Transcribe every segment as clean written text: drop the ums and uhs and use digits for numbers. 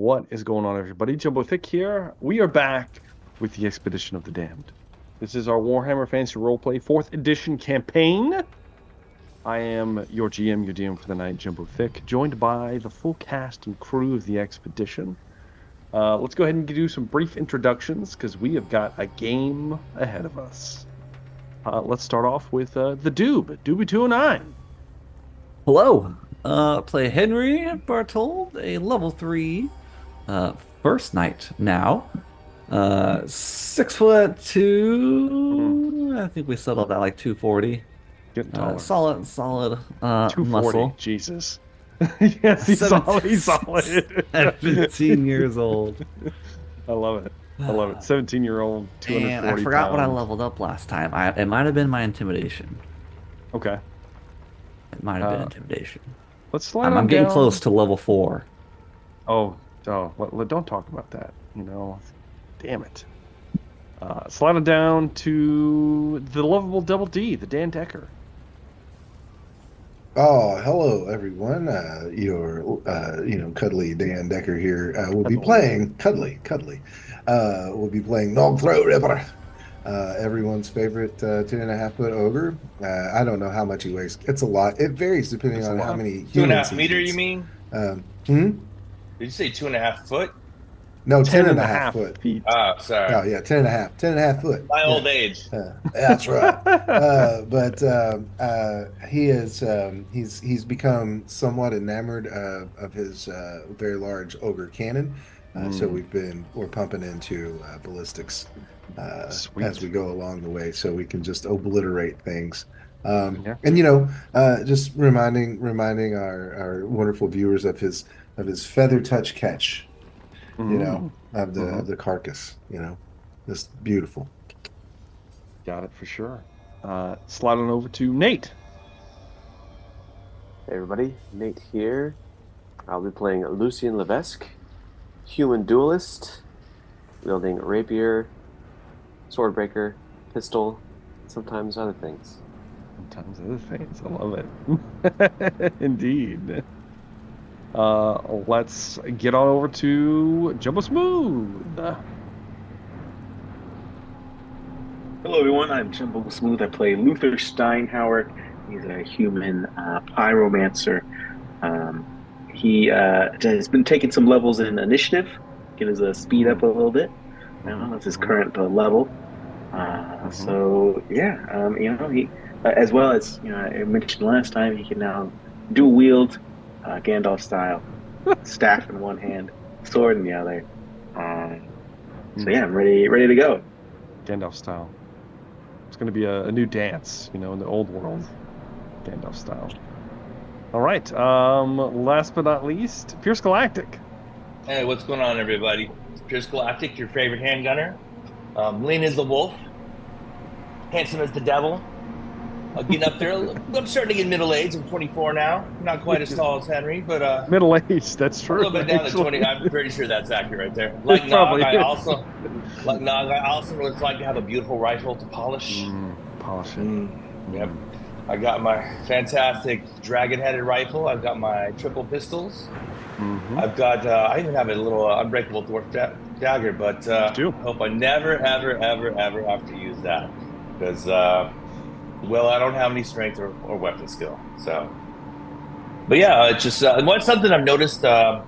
What is going on, everybody? Jumbo Thick here. We are back with the Expedition of the Damned. This is our Warhammer Fantasy Roleplay 4th edition campaign. I am your GM, your DM for the night, Jumbo Thick, joined by the full cast and crew of the expedition. Let's go ahead and do some brief introductions because we have got a game ahead of us. Let's start off with the Doob, Doobie209. Hello. Play Henry Bartold, a level 3 first knight now. 6'2". I think we settled at like 240. Getting taller. Solid 240, muscle. Jesus. Yes, he's solid. He's solid. 17 years old. I love it. I love it. 17-year-old, And 240 I forgot what I pounds. leveled up last time. It might have been my intimidation. Okay. It might have been intimidation. Let's slide I'm on getting down. close to level 4. Oh, don't talk about that. Damn it. Slide on down to the lovable Double D, the Dan Decker. Oh, hello everyone. Cuddly Dan Decker here. We'll be playing Cuddly. We'll be playing Dog Throat Ripper. Everyone's favorite 10.5-foot ogre. I don't know how much he weighs. It's a lot. It varies depending on how many humans 2.5 meter, you mean? Did you say 2.5 foot? No, 10.5 foot. feet. Oh, sorry. Oh, yeah, 10.5 foot. My old age. That's right. He is he's become somewhat enamored of his very large ogre cannon. So we're pumping into ballistics as we go along the way, so we can just obliterate things. Just reminding our wonderful viewers of his feather touch catch. Of the carcass, just beautiful. Got it for sure. Slide on over to Nate. Hey everybody, Nate here. I'll be playing Lucien Levesque, human duelist, wielding rapier, swordbreaker, pistol, sometimes other things. Sometimes other things. I love it. Indeed. Let's get on over to Jumbo Smooth. Hello everyone, I'm Jumbo Smooth. I play Luther Steinhauer. He's a human pyromancer. He has been taking some levels in initiative, get his speed up a little bit. That's his current level. He as well as I mentioned last time, he can now dual wield Gandalf style, staff in one hand, sword in the other. I'm ready to go. Gandalf style. It's going to be a new dance, in the old world. Gandalf style. All right. Last but not least, Pierce Galactic. Hey, what's going on, everybody? It's Pierce Galactic, your favorite handgunner. Lean as the wolf, handsome as the devil. Getting up there. I'm starting to get middle age. I'm 24 now. Not quite as tall as Henry, but middle age. That's true. A little bit down to 20. I'm pretty sure that's accurate right there. Like Nog, I also would like to have a beautiful rifle to polish. Polish it. Yep. I got my fantastic dragon-headed rifle. I've got my triple pistols. I've got. I even have a little unbreakable dwarf dagger, but I hope I never, ever, ever, ever have to use that because. Well, I don't have any strength or weapon skill, so. But yeah, it's just something I've noticed. I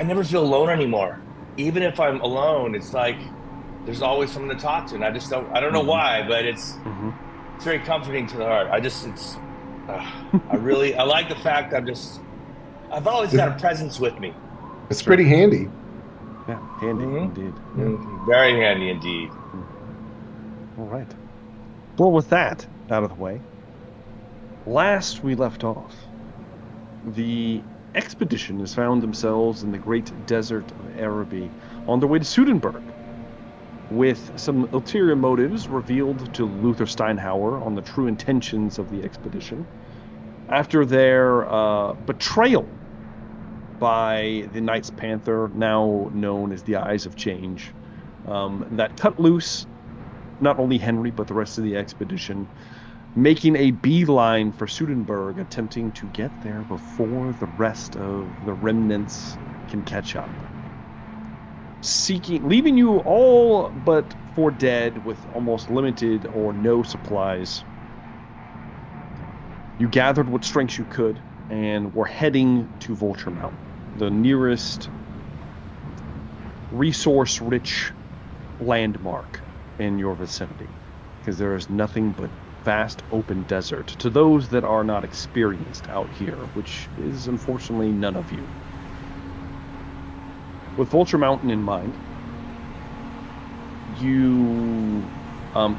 never feel alone anymore. Even if I'm alone, it's like there's always someone to talk to, and I don't know why, but it's very comforting to the heart. I like the fact I've always got a presence with me. It's pretty handy. Yeah, handy indeed. Very handy indeed. All right. Well, with that out of the way, last we left off, the expedition has found themselves in the great desert of Araby on their way to Sudenburg, with some ulterior motives revealed to Luther Steinhauer on the true intentions of the expedition, after their betrayal by the Knights Panther, now known as the Eyes of Change, that cut loose not only Henry, but the rest of the expedition, making a beeline for Sudenburg, attempting to get there before the rest of the remnants can catch up. Leaving you all but for dead with almost limited or no supplies. You gathered what strengths you could and were heading to Vulture Mountain, the nearest resource-rich landmark in your vicinity, because there is nothing but vast open desert to those that are not experienced out here, which is unfortunately none of you. With Vulture Mountain in mind, you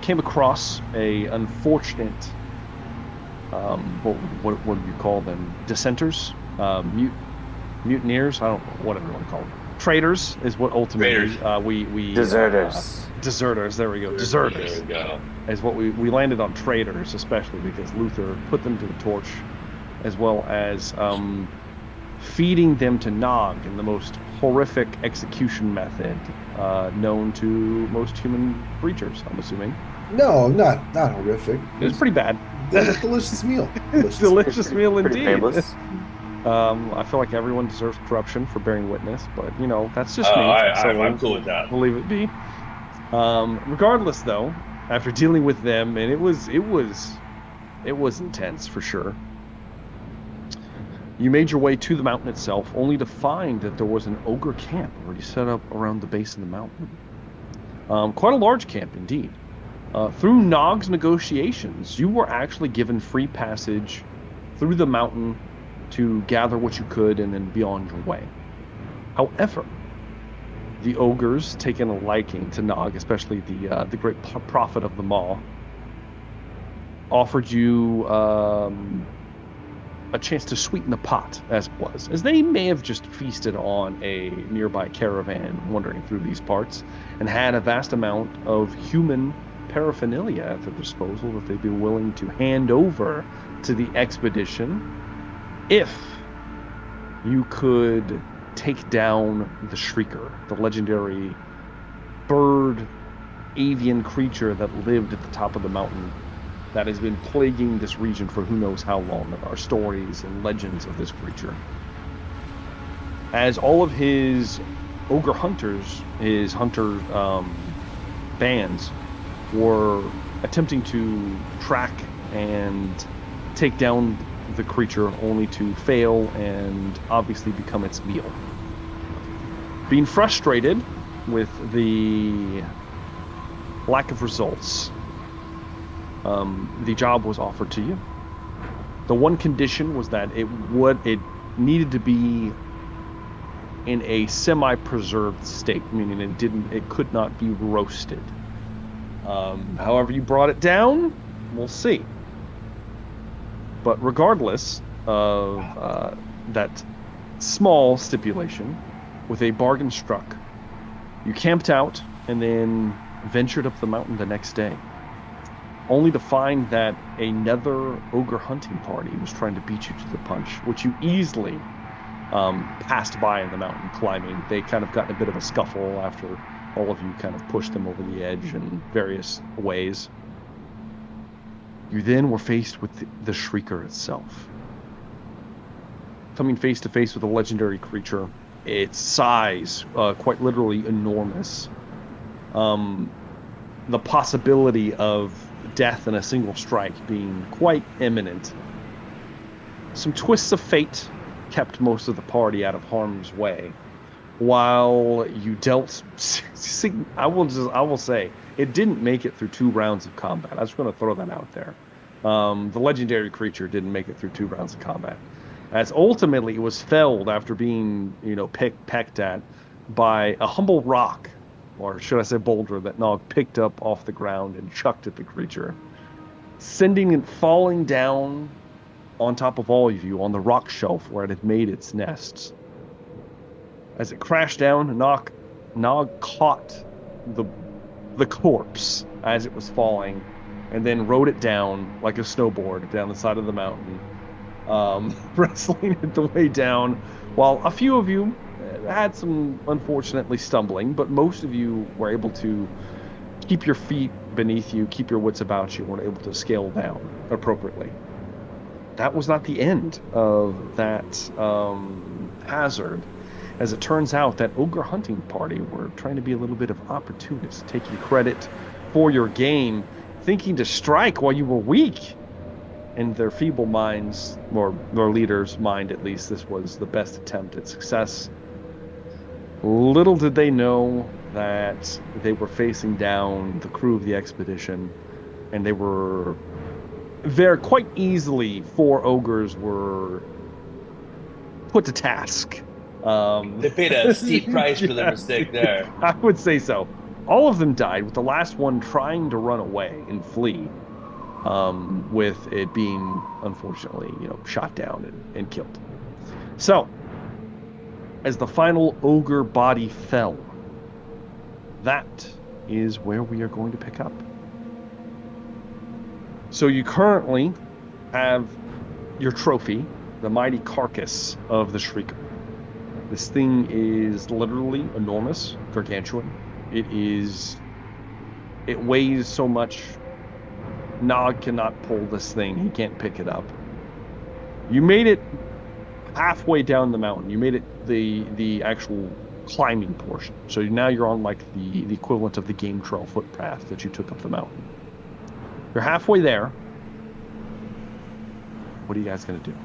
came across a unfortunate, what do you call them? Dissenters? Mutineers? I don't know, whatever you want to call them. Traitors is what ultimately we deserters. Deserters, there we go. Deserters. There we go. Is what we landed on traitors, especially because Luther put them to the torch, as well as feeding them to Nog in the most horrific execution method known to most human creatures, I'm assuming. No, not horrific. It was pretty bad. Delicious meal. Delicious meal indeed. Painless. I feel like everyone deserves corruption for bearing witness, but that's just me. I'm cool with that. We'll leave it be. Regardless, though, after dealing with them, and it was intense for sure. You made your way to the mountain itself, only to find that there was an ogre camp already set up around the base of the mountain. Quite a large camp indeed. Through Nog's negotiations, you were actually given free passage through the mountain to gather what you could and then be on your way. However, the ogres, taking a liking to Nog, especially the great prophet of them all, offered you a chance to sweeten the pot, as it was, as they may have just feasted on a nearby caravan wandering through these parts and had a vast amount of human paraphernalia at their disposal that they'd be willing to hand over to the expedition if you could take down the Shrieker, the legendary bird avian creature that lived at the top of the mountain that has been plaguing this region for who knows how long. There are stories and legends of this creature. As all of his ogre hunters, his hunter bands, were attempting to track and take down the creature, only to fail and obviously become its meal. Being frustrated with the lack of results, the job was offered to you. The one condition was that it needed to be in a semi-preserved state, meaning it could not be roasted. However you brought it down, we'll see. But regardless of that small stipulation, with a bargain struck, you camped out and then ventured up the mountain the next day, only to find that another ogre hunting party was trying to beat you to the punch, which you easily passed by in the mountain climbing. They kind of got in a bit of a scuffle after all of you kind of pushed them over the edge in various ways. You then were faced with the Shrieker itself. Coming face to face with a legendary creature, its size, quite literally enormous. The possibility of death in a single strike being quite imminent. Some twists of fate kept most of the party out of harm's way, while you dealt. I will say it didn't make it through 2 rounds of combat. I'm just going to throw that out there. The legendary creature didn't make it through 2 rounds of combat, as ultimately it was felled after being, pecked at by a humble rock, or should I say boulder, that Nog picked up off the ground and chucked at the creature, sending it falling down on top of all of you on the rock shelf where it had made its nests. As it crashed down, Nog caught the corpse as it was falling, and then rode it down like a snowboard down the side of the mountain, wrestling it the way down, while a few of you had some, unfortunately, stumbling, but most of you were able to keep your feet beneath you, keep your wits about you, and were able to scale down appropriately. That was not the end of that hazard, as it turns out that ogre hunting party were trying to be a little bit of opportunists, taking credit for your game, thinking to strike while you were weak. In their feeble minds, or their leader's mind at least, this was the best attempt at success. Little did they know that they were facing down the crew of the expedition, and they were there quite easily. 4 ogres were put to task. They paid a steep price for their mistake there. I would say so. All of them died, with the last one trying to run away and flee, with it being, unfortunately, shot down and killed. So, as the final ogre body fell, that is where we are going to pick up. So you currently have your trophy, the mighty carcass of the Shrieker. This thing is literally enormous, gargantuan. It weighs so much, Nog cannot pull this thing. He can't pick it up. You made it halfway down the mountain. You made it the actual climbing portion. So now you're on like the equivalent of the game trail footpath that you took up the mountain. You're halfway there. What are you guys going to do?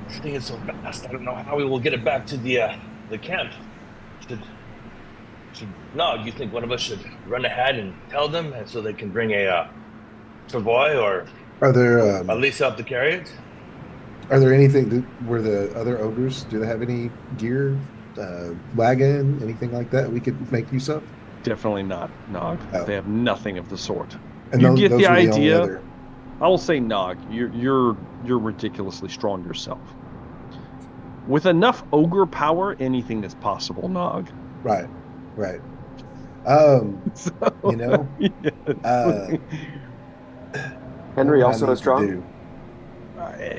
This thing is so fast. I don't know how we will get it back to the camp. No, do you think one of us should run ahead and tell them, and so they can bring a convoy, or are there at least help to carry it? Are there anything? Were the other ogres? Do they have any gear, wagon, anything like that we could make use of? Definitely not, Nog. Oh. They have nothing of the sort. And you get the idea. I will say, Nog, you're ridiculously strong yourself. With enough ogre power, anything is possible, Nog. Right. So, yes. Henry also is strong.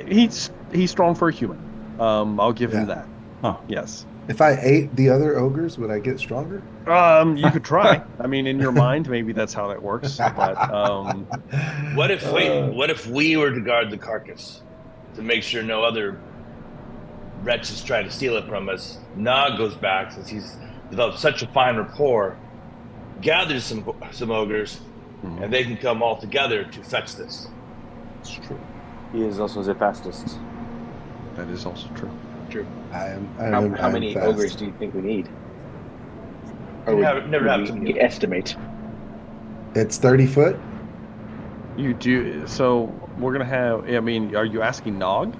He's strong for a human. I'll give him that. Huh. Yes. If I ate the other ogres, would I get stronger? You could try. I mean, in your mind, maybe that's how that works. But what if we were to guard the carcass to make sure no other wretches try to steal it from us? Nog goes back, since he's developed such a fine rapport, gathers some ogres, and they can come all together to fetch this. It's true. He is also the fastest. That is also true. True. How many ogres do you think we need? Or never have to estimate. It's 30 foot. You do. So we're gonna have. I mean, are you asking Nog?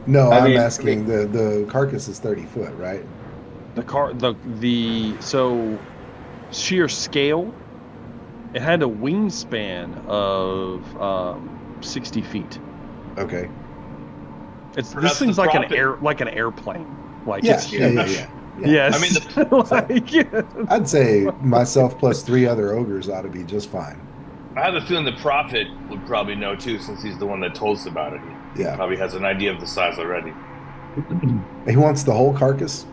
No, I'm asking. The carcass is 30 foot, right? So sheer scale, it had a wingspan of 60 feet. Okay. This thing's like an airplane. Like it's huge. Yeah. Yes. I mean, I'd say myself plus 3 other ogres ought to be just fine. I have a feeling the prophet would probably know too, since he's the one that told us about it. He probably has an idea of the size already. He wants the whole carcass?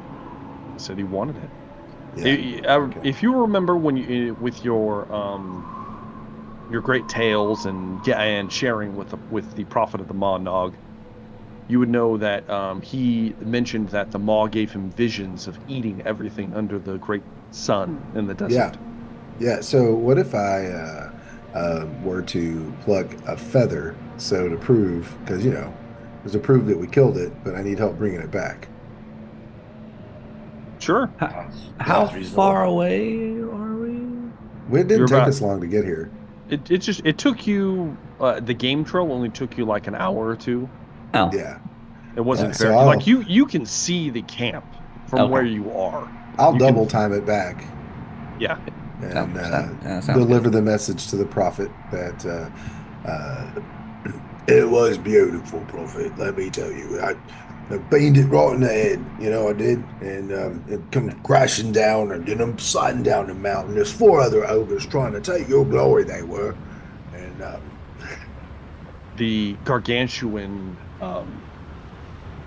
He said he wanted it. Yeah. Okay. If you remember when you with your great tales and sharing with the prophet of the Maw, Nog, you would know that he mentioned that the Maw gave him visions of eating everything under the great sun in the desert. Yeah. So what if I were to pluck a feather, so to prove, because there's a proof that we killed it, but I need help bringing it back. Sure. How far away are we? It didn't take us long to get here. It took you. The game trail only took you like an hour or two. Oh. Yeah. It wasn't very like you can see the camp from where you are. I'll double time it back. Yeah. And deliver good. The message to the prophet that it was beautiful, prophet. Let me tell you, I beamed it right in the head. I did, and it come crashing down, and then I'm sliding down the mountain. There's 4 other ogres trying to take your glory. They were, and the gargantuan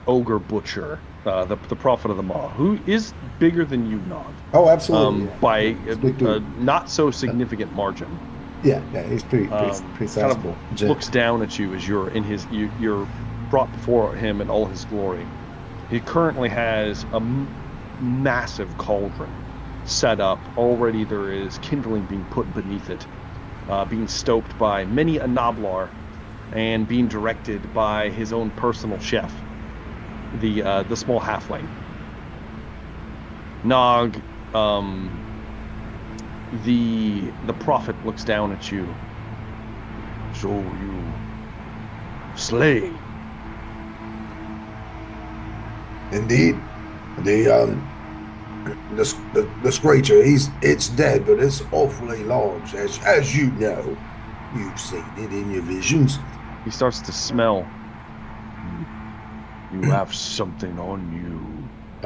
ogre butcher, the prophet of the Maw, who is bigger than you, Nog. Oh, absolutely. By a not so significant margin. Yeah, he's pretty sizable. Kind of looks down at you as you're in your brought before him in all his glory. He currently has a massive cauldron set up. Already there is kindling being put beneath it, being stoked by many a Noblar, and being directed by his own personal chef, the small halfling. Nog, the prophet looks down at you. So you slay. Indeed. The screecher, it's dead, but it's awfully large, as you know. You've seen it in your visions. He starts to smell. You have something on you.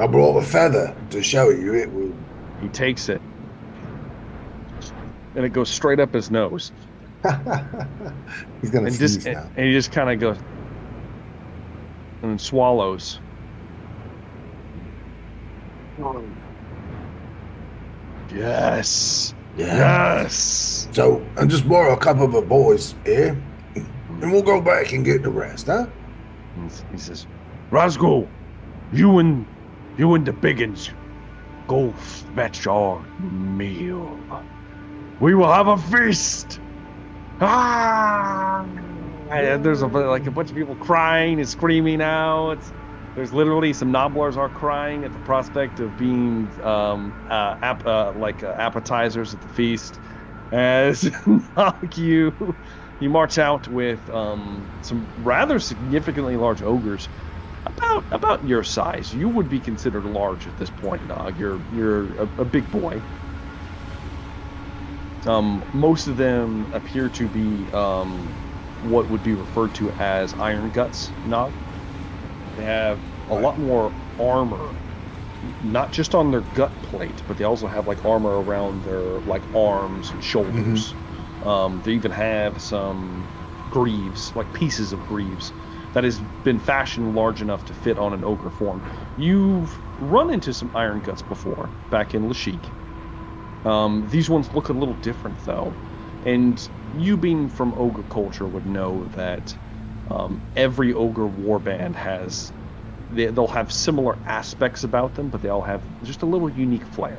I brought a feather to show you. It will. He takes it, and it goes straight up his nose. He's gonna sneeze now. And he just kind of goes and swallows. Yes. Yeah. Yes. So I just borrow a couple of the boys here, and we'll go back and get the rest, huh? He says, Roscoe, you and the biggins, go fetch our meal. We will have a feast. Ah! And there's a bunch of people crying and screaming out. There's literally some Noblars are crying at the prospect of being appetizers at the feast. As you march out with some rather significantly large ogres, about your size. You would be considered large at this point, Nog. You're a big boy. Most of them appear to be what would be referred to as iron guts, Nog. They have a lot more armor, not just on their gut plate, but they also have like armor around their like arms and shoulders. Mm-hmm. They even have some greaves, like pieces of greaves, that has been fashioned large enough to fit on an ogre form. You've run into some iron guts before, back in Lashik. These ones look a little different though, and you being from ogre culture would know that every ogre warband has, they'll have similar aspects about them, but they all have just a little unique flair.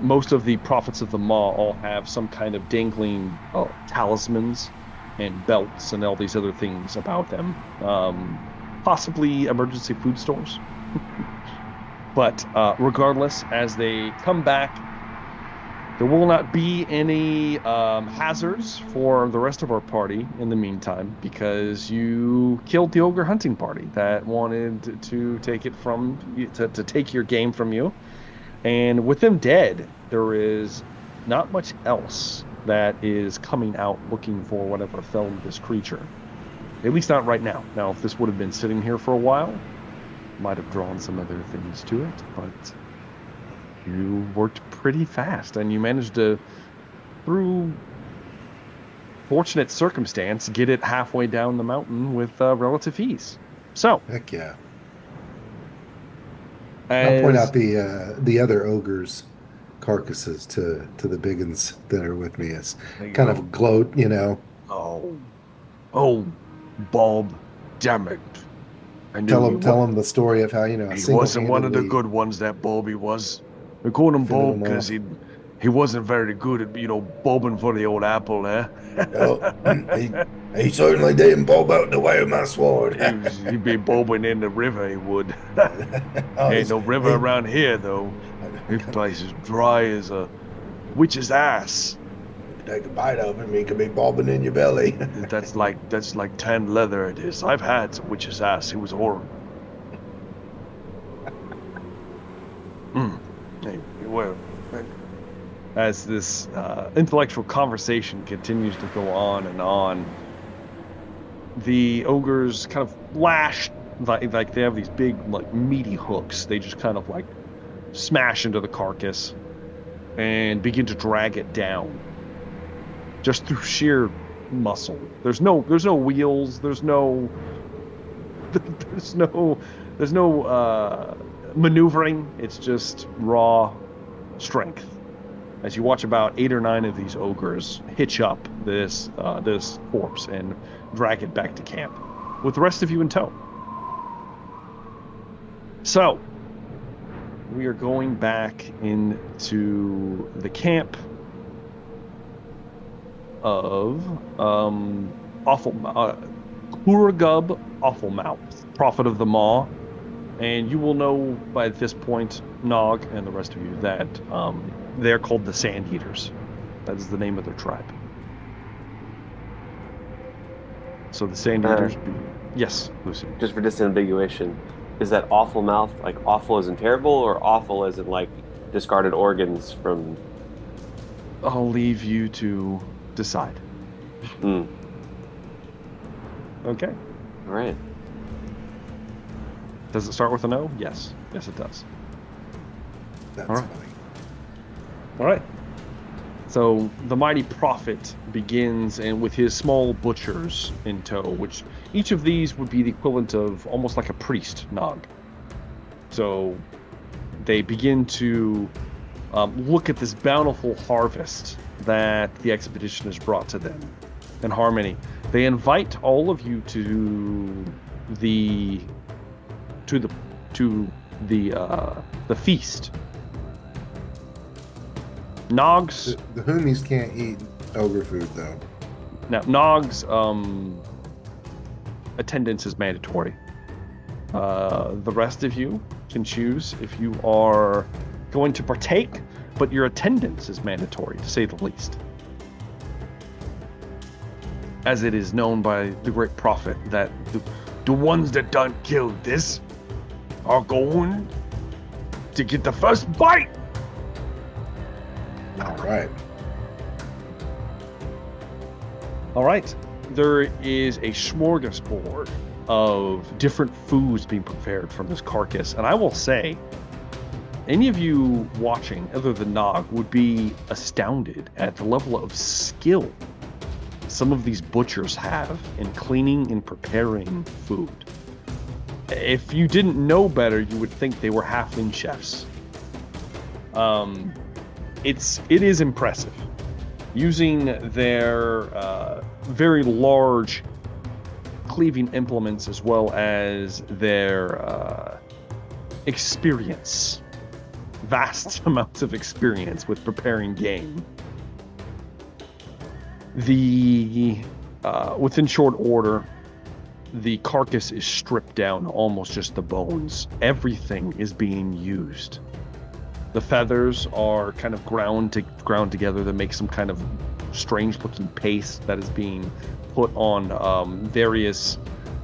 Most of the prophets of the Maw all have some kind of dangling talismans and belts and all these other things about them. Possibly emergency food stores. But regardless, as they come back, there will not be any hazards for the rest of our party in the meantime, because you killed the ogre hunting party that wanted to take it from you, to take your game from you. And with them dead, there is not much else that is coming out looking for whatever fell to this creature. At least not right now. Now, if this would have been sitting here for a while, might have drawn some other things to it, but you worked pretty fast, and you managed to, through fortunate circumstance, get it halfway down the mountain with relative ease. So, heck yeah. I'll point out the other ogres' carcasses to the biggins that are with me as kind of gloat, you know. Oh, Bob, damn it. Tell him the story of how, you know, he wasn't one of the good ones, that Bobby was. We called him Bob because he wasn't very good at, you know, bobbing for the old apple, eh? He certainly didn't bob out the way of my sword. He'd be bobbing in the river, he would. Ain't no river around here, though. This place is dry as a witch's ass. Take a bite of him, he could be bobbing in your belly. That's like tanned leather, it is. I've had some witch's ass. It was horrible. Well, as this intellectual conversation continues to go on, the ogres kind of lash, like they have these big, like, meaty hooks. They just kind of like smash into the carcass and begin to drag it down, just through sheer muscle. There's no wheels. There's no maneuvering. It's just raw strength. As you watch about 8 or 9 of these ogres hitch up this corpse and drag it back to camp, with the rest of you in tow. So, we are going back into the camp of Kuragub Offalmouth, Prophet of the Maw. And you will know by this point, Nog and the rest of you, that they're called the Sand Eaters. That is the name of their tribe. So the Sand Eaters... Yes, Lucy. Just for disambiguation, is that awful mouth like awful as in terrible, or awful as in like discarded organs from... I'll leave you to decide. Okay. All right. Does it start with an O? Yes. Yes, it does. That's All right. funny. All right. So the mighty prophet begins, and with his small butchers in tow, which each of these would be the equivalent of almost like a priest, Nog. So they begin to look at this bountiful harvest that the expedition has brought to them in harmony. They invite all of you to the feast. Nog's The homies can't eat ogre food though. now Nog's attendance is mandatory. The rest of you can choose if you are going to partake, but your attendance is mandatory, to say the least. As it is known by the great prophet that the ones that done killed this are going to get the first bite. All right. All right. There is a smorgasbord of different foods being prepared from this carcass. And I will say, any of you watching, other than Nog, would be astounded at the level of skill some of these butchers have in cleaning and preparing food. If you didn't know better, you would think they were halfling chefs. It is impressive. Using their very large cleaving implements as well as their experience, vast amounts of experience with preparing game. Within short order, the carcass is stripped down, almost just the bones. Everything is being used. The feathers are kind of ground together to make some kind of strange-looking paste that is being put on various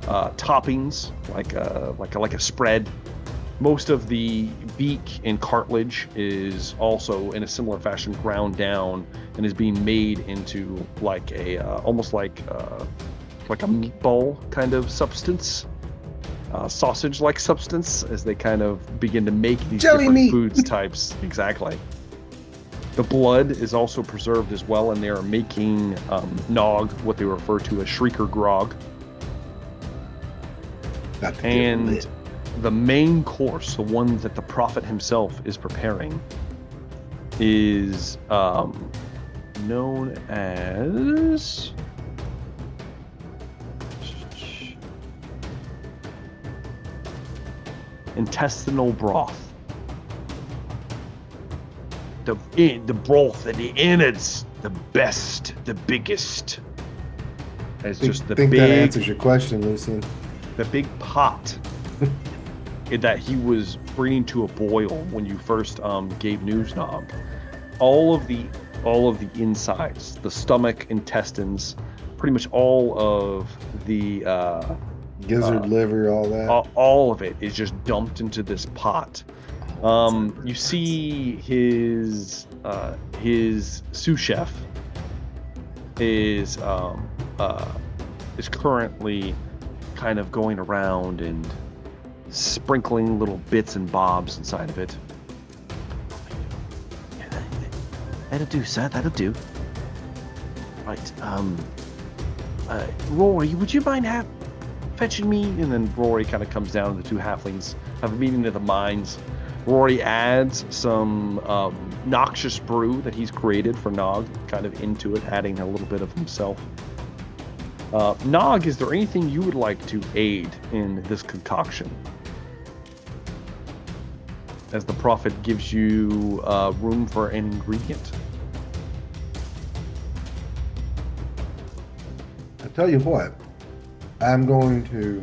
toppings, like a spread. Most of the beak and cartilage is also, in a similar fashion, ground down and is being made into like a almost like a meatball kind of substance, sausage-like substance, as they kind of begin to make these Jelly different meat. foods types. Exactly. The blood is also preserved as well, and they are making Nog what they refer to as Shrieker grog. And the main course, the one that the prophet himself is preparing, is known as intestinal broth. The broth and the innards, the best, the biggest. It's just the think big. that answers your question, Lucian. The big pot that he was bringing to a boil when you first gave news, Nog. All of the insides, the stomach, intestines, pretty much all of the Gizzard, liver, all that. all of it is just dumped into this pot. You see his sous chef is currently kind of going around and sprinkling little bits and bobs inside of it. Yeah, that'll do, sir. That'll do. Right. Rory, would you mind fetching me? And then Rory kind of comes down. The two halflings have a meeting of the minds. Rory adds some noxious brew that he's created for Nog, kind of into it, adding a little bit of himself. Nog, is there anything you would like to aid in this concoction? As the prophet gives you room for an ingredient. I tell you what, I'm going to.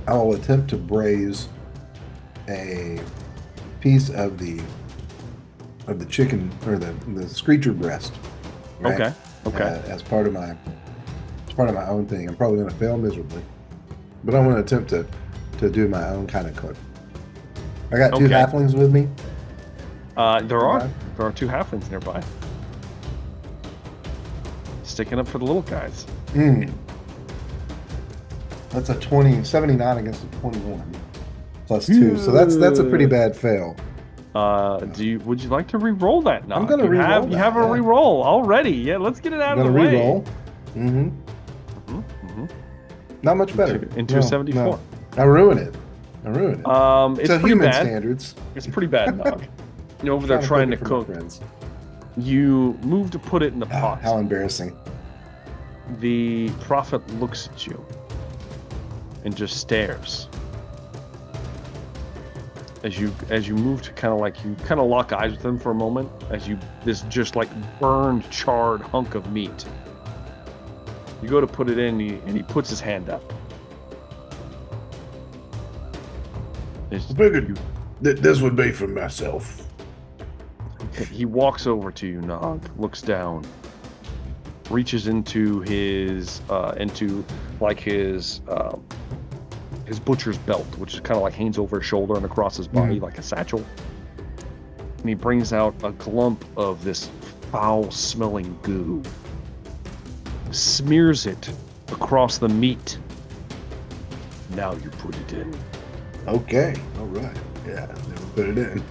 I will attempt to braise a piece of the chicken or the screecher breast. Right? Okay. As part of my own thing. I'm probably going to fail miserably, but I'm going to attempt to do my own kind of cook. I got two halflings with me. There are two halflings nearby. Sticking up for the little guys. That's a 79 against a 21 plus 2. So that's a pretty bad fail. Would you like to re-roll that now? I'm gonna re-roll that. You have a re-roll already. Yeah, let's get it out of the way. Re-roll. Not much better. Into 74. No. I ruin it. It's to pretty human bad. standards. It's pretty bad, Nog. You're over there trying to cook. You move to put it in the pot. How embarrassing. The prophet looks at you and just stares. As you move to kind of lock eyes with him for a moment, this just like burned, charred hunk of meat. You go to put it in, and he puts his hand up. I figured this would be for myself. He walks over to you, Nog, looks down, reaches into his butcher's belt, which is kind of like hangs over his shoulder and across his body like a satchel. And he brings out a glump of this foul-smelling goo, smears it across the meat. Now you put it in. Okay, all right. Yeah, never put it in.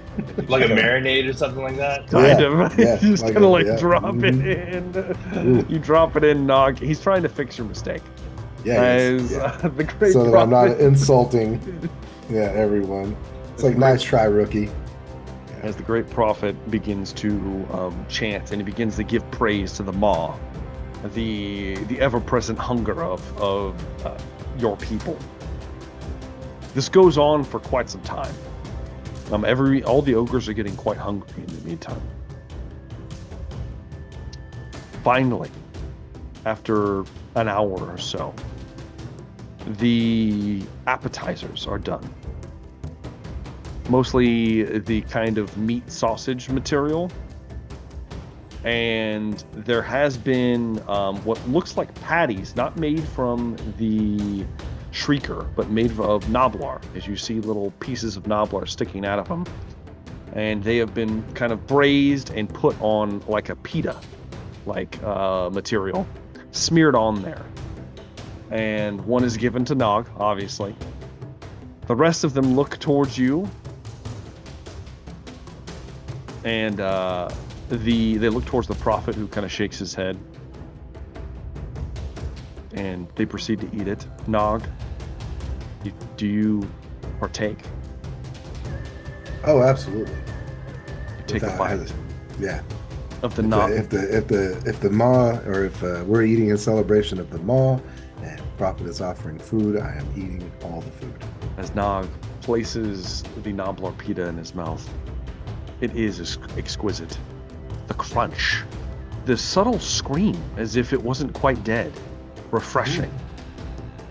Like a marinade or something like that? Kind of. Yeah, You just kind of drop it Mm-hmm. in. You drop it in, Nog. He's trying to fix your mistake. The great so that prophet. I'm not insulting everyone. It's like, nice try, rookie. As the great prophet begins to chant, and he begins to give praise to the Maw, the ever-present hunger of your people. This goes on for quite some time. All the ogres are getting quite hungry in the meantime. Finally, after an hour or so, the appetizers are done. Mostly the kind of meat sausage material. And there has been what looks like patties, not made from the shrieker, but made of knoblar, as you see little pieces of knoblar sticking out of them. And they have been kind of braised and put on like a pita material, smeared on there. And one is given to Nog, obviously. The rest of them look towards you, and they look towards the prophet, who kind of shakes his head, and they proceed to eat it. Nog, do you partake? Oh, absolutely. You take a bite. Yeah. Of the Nog. If the Maw, or if we're eating in celebration of the Maw, and prophet is offering food, I am eating all the food. As Nog places the knoblar pita in his mouth, it is exquisite. The crunch, the subtle scream, as if it wasn't quite dead, refreshing.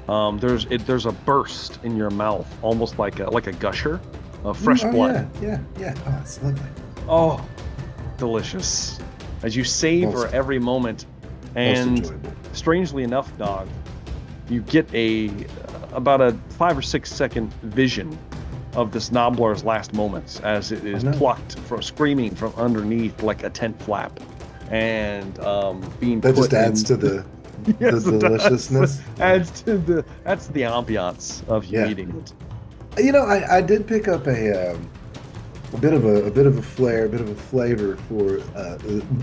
There's a burst in your mouth, almost like a gusher of fresh blood. Yeah. Oh, it's lovely. Oh, delicious. As you savor every moment, and strangely enough, Nog, you get about a 5 or 6 second vision of this knobbler's last moments as it is plucked from screaming from underneath like a tent flap, and being that put just adds to the yes, the deliciousness. Adds to the ambiance of you eating it. You know, I did pick up a bit of a flair, a bit of a flavor for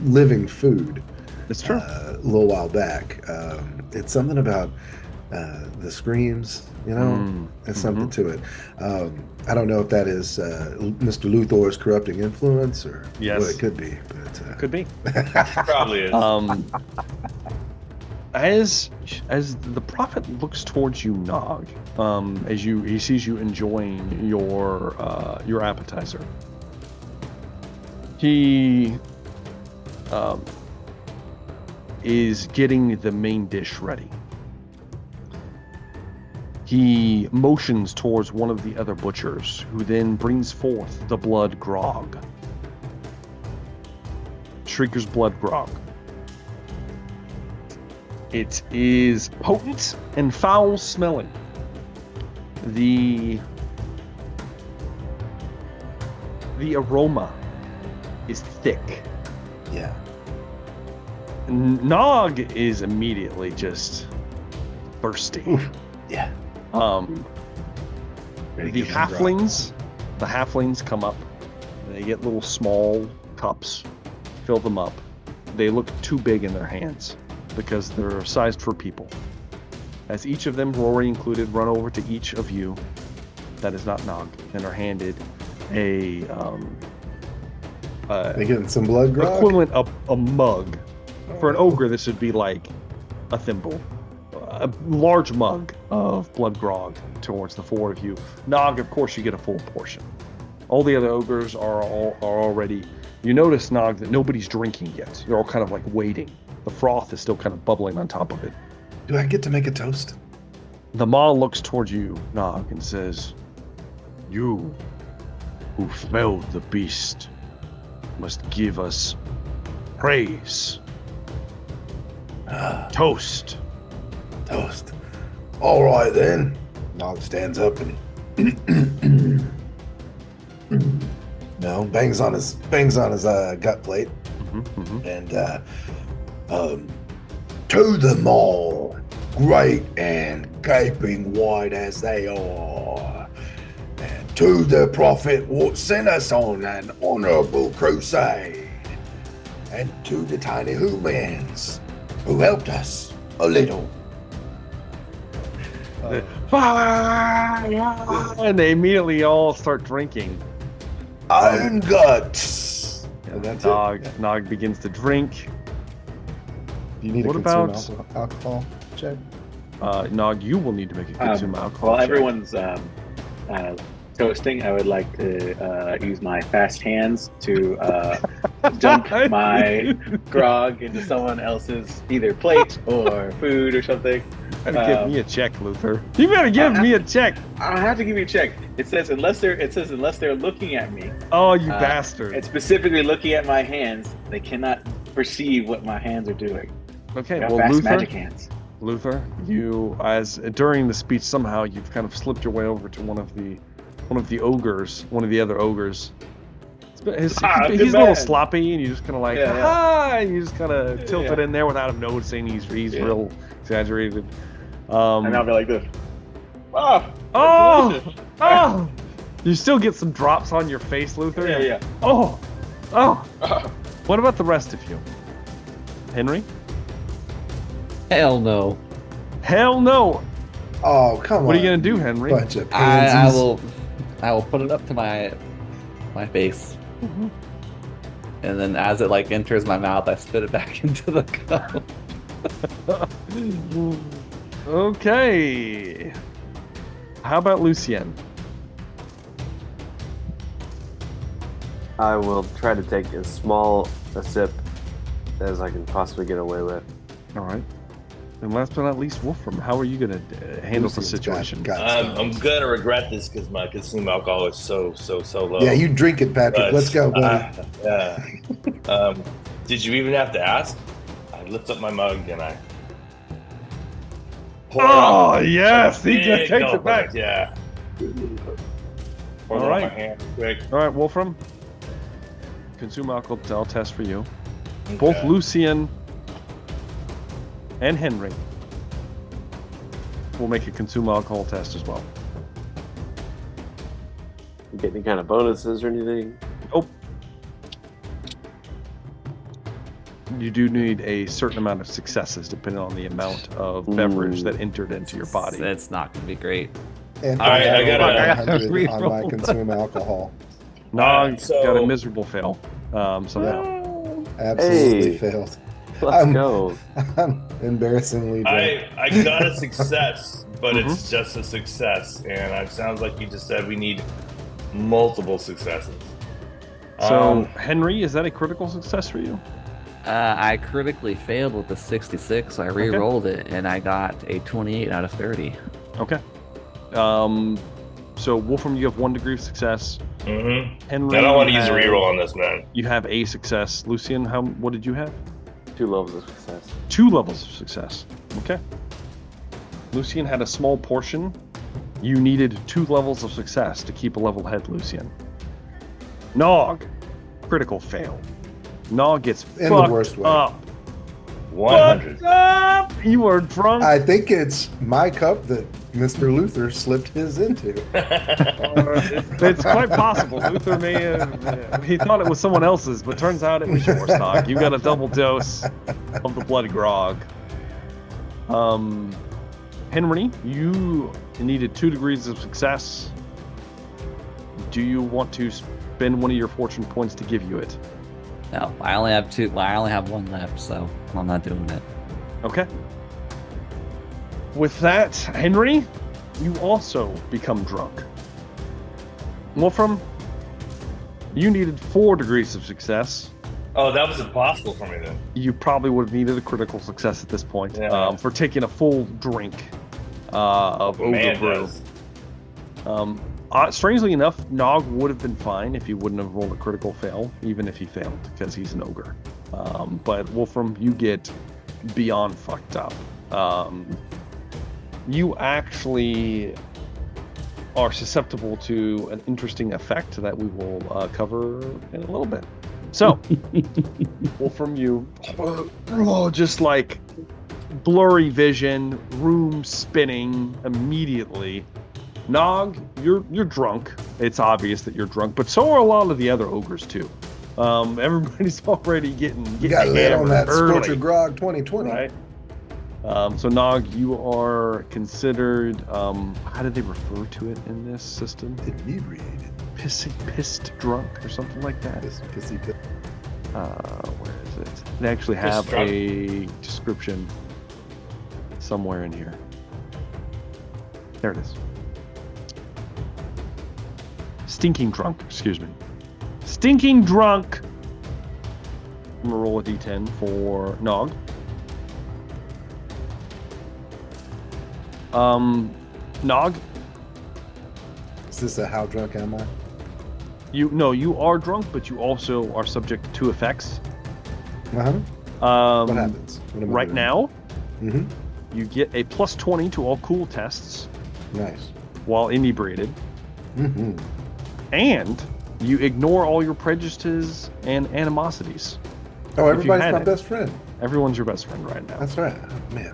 living food. It's true. A little while back, it's something about the screams, there's something to it. I don't know if that is Mr. Luthor's corrupting influence or what it could be, but could be. Probably is. As the prophet looks towards you, Nog, as he sees you enjoying your appetizer, he is getting the main dish ready. He motions towards one of the other butchers, who then brings forth the blood grog. Shrieker's blood grog. It is potent and foul smelling. The aroma is thick. Yeah. Nog is immediately just thirsty. Oof. Yeah. The halflings come up. They get little small cups, fill them up. They look too big in their hands because they're sized for people. As each of them, Rory included, run over to each of you, that is not Nog, and are handed a they getting some blood grog? Equivalent of a mug. For an ogre, this would be like a thimble. A large mug of blood grog towards the four of you. Nog, of course, you get a full portion. All the other ogres are already... You notice, Nog, that nobody's drinking yet. They're all kind of like waiting. The froth is still kind of bubbling on top of it. Do I get to make a toast? The Maw looks towards you, Nog, and says, "You who felled the beast must give us praise. Toast." Toast. All right then. Nog stands up and bangs on his gut plate, and to them all, great and gaping wide as they are, and to the prophet what sent us on an honorable crusade, and to the tiny humans who helped us a little. And they immediately all start drinking. Iron guts. Nog begins to drink. Do you need what to about consume alcohol check? Nog, you will need to make a consume alcohol While check. everyone's toasting, I would like to use my fast hands to dump my grog into someone else's either plate or food or something. You better give me a check, Luther. You better give me a check. I don't have to give you a check. It says unless they're looking at me. Oh, you bastard! And specifically looking at my hands, they cannot perceive what my hands are doing. Okay, well, well, fast magic hands. Luther, you during the speech somehow you've kind of slipped your way over to one of the other ogres. He's a little sloppy, and you just kind of like, and you just kind of tilt it in there without him noticing. He's real exaggerated. And I'll be like this. Oh! You still get some drops on your face, Luther. Yeah. Oh! What about the rest of you, Henry? Hell no. Hell no! Oh, come on. What are you gonna do, Henry? Bunch of I pansies. will put it up to my face. And then as it like enters my mouth, I spit it back into the cup. Okay. How about Lucien? I will try to take as small a sip as I can possibly get away with. All right. And last but not least, Wolfram, how are you going to handle the situation? I'm going to regret this because my consumed alcohol is so low. Yeah, you drink it, Patrick. But, let's go, buddy. Did you even have to ask? I lift up my mug and I... Oh, yes! He just takes it back. Yeah. Pour it on my hand quick. All right, Wolfram. Consume alcohol test for you. Okay. Both Lucien and Henry will make a consume alcohol test as well. You get any kind of bonuses or anything? Nope. you do need a certain amount of successes depending on the amount of beverage that entered into your body. It's not going to be great. And All right, I got 100 on my consume alcohol. Nog got a miserable fail somehow. Absolutely failed. Let's go. I'm embarrassingly drunk. I got a success, but it's just a success. And it sounds like you just said we need multiple successes. So, Henry, is that a critical success for you? I critically failed with the 66, so I re-rolled it, and I got a 28 out of 30. Okay. So, Wolfram, you have 1 degree of success. Henry, I don't want to use a reroll on this, man. You have a success. Lucian, what did you have? 2 levels of success. 2 levels of success. Okay. Lucian had a small portion. You needed 2 levels of success to keep a level head, Lucian. Nog, critical fail. Nog gets In fucked the worst way. up. 100. Fucked up! You are drunk. I think it's my cup that Mr. Luther slipped his into. It's quite possible. Luther may have, he thought it was someone else's, but turns out it was yours, Nog. You got a double dose of the blood grog. Henry, you needed 2 degrees of success. Do you want to spend one of your fortune points to give you it? No, I only have 2. Well, I only have 1 left, so I'm not doing it. Okay. With that, Henry, you also become drunk. Wolfram, you needed 4 degrees of success. Oh, that was impossible for me then. You probably would have needed a critical success at this point for taking a full drink of Ogre Brew. Strangely enough, Nog would have been fine if he wouldn't have rolled a critical fail, even if he failed, because he's an ogre. But Wolfram, you get beyond fucked up. You actually are susceptible to an interesting effect that we will cover in a little bit. So, Wolfram, you just like blurry vision, room spinning immediately. Nog, you're drunk. It's obvious that you're drunk, but so are a lot of the other ogres too. Everybody's already getting got lit on that early. Scorcher Grog 2020. Right. So Nog, you are considered. How did they refer to it in this system? Inebriated. Pissed drunk or something like that. Pissy. Where is it? They actually have a description somewhere in here. There it is. Stinking drunk, excuse me. Stinking drunk. I'm gonna roll a d10 for Nog. Nog. Is this a how drunk am I? You are drunk, but you also are subject to 2 effects. What happens? What am I right doing? now, you get a plus 20 to all cool tests. Nice. While inebriated. And you ignore all your prejudices and animosities. Oh, everybody's my best friend. Everyone's your best friend right now. That's right.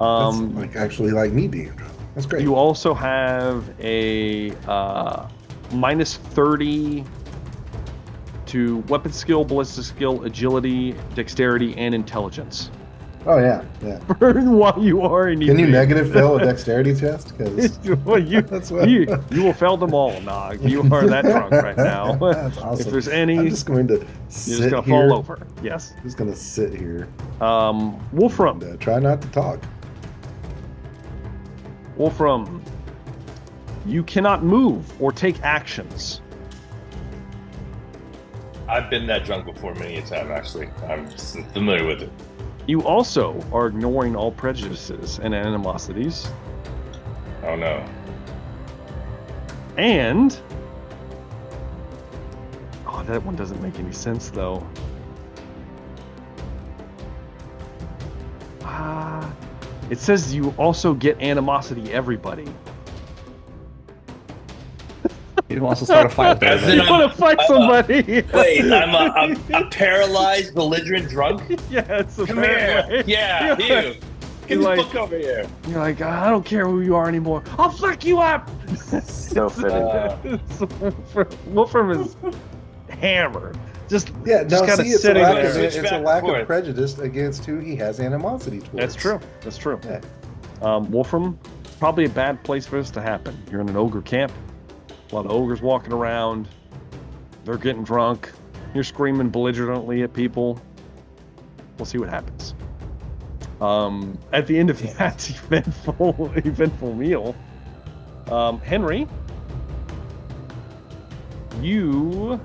Oh, man, that's like actually like me being drunk. That's great. You also have a minus 30 to weapon skill, ballistic skill, agility, dexterity, and intelligence. Oh yeah. While you are in, can you negative fail a dexterity test? Because well, you will fail them all, Nog. You are that drunk right now. That's awesome. If there's any, I'm just going to sit you're just gonna fall over. Yes. I'm just going to sit here. Wolfram. And, try not to talk. Wolfram, you cannot move or take actions. I've been that drunk before many a time, actually. I'm familiar with it. You also are ignoring all prejudices and animosities. Oh no. And that one doesn't make any sense though. It says you also get animosity everybody. He wants to start a fight. You want to fight somebody? Wait, I'm a paralyzed, belligerent drunk? Yes. Come here. Yeah, you. Get the book over here. You're like, I don't care who you are anymore. I'll fuck you up. So fitting. Wolfram is hammered. Just kind of it's a lack there. It's a lack of prejudice against who he has animosity towards. That's true. That's true. Yeah. Wolfram, probably a bad place for this to happen. You're in an ogre camp. A lot of ogres walking around. They're getting drunk. You're screaming belligerently at people. We'll see what happens. At the end of that eventful meal, Henry, you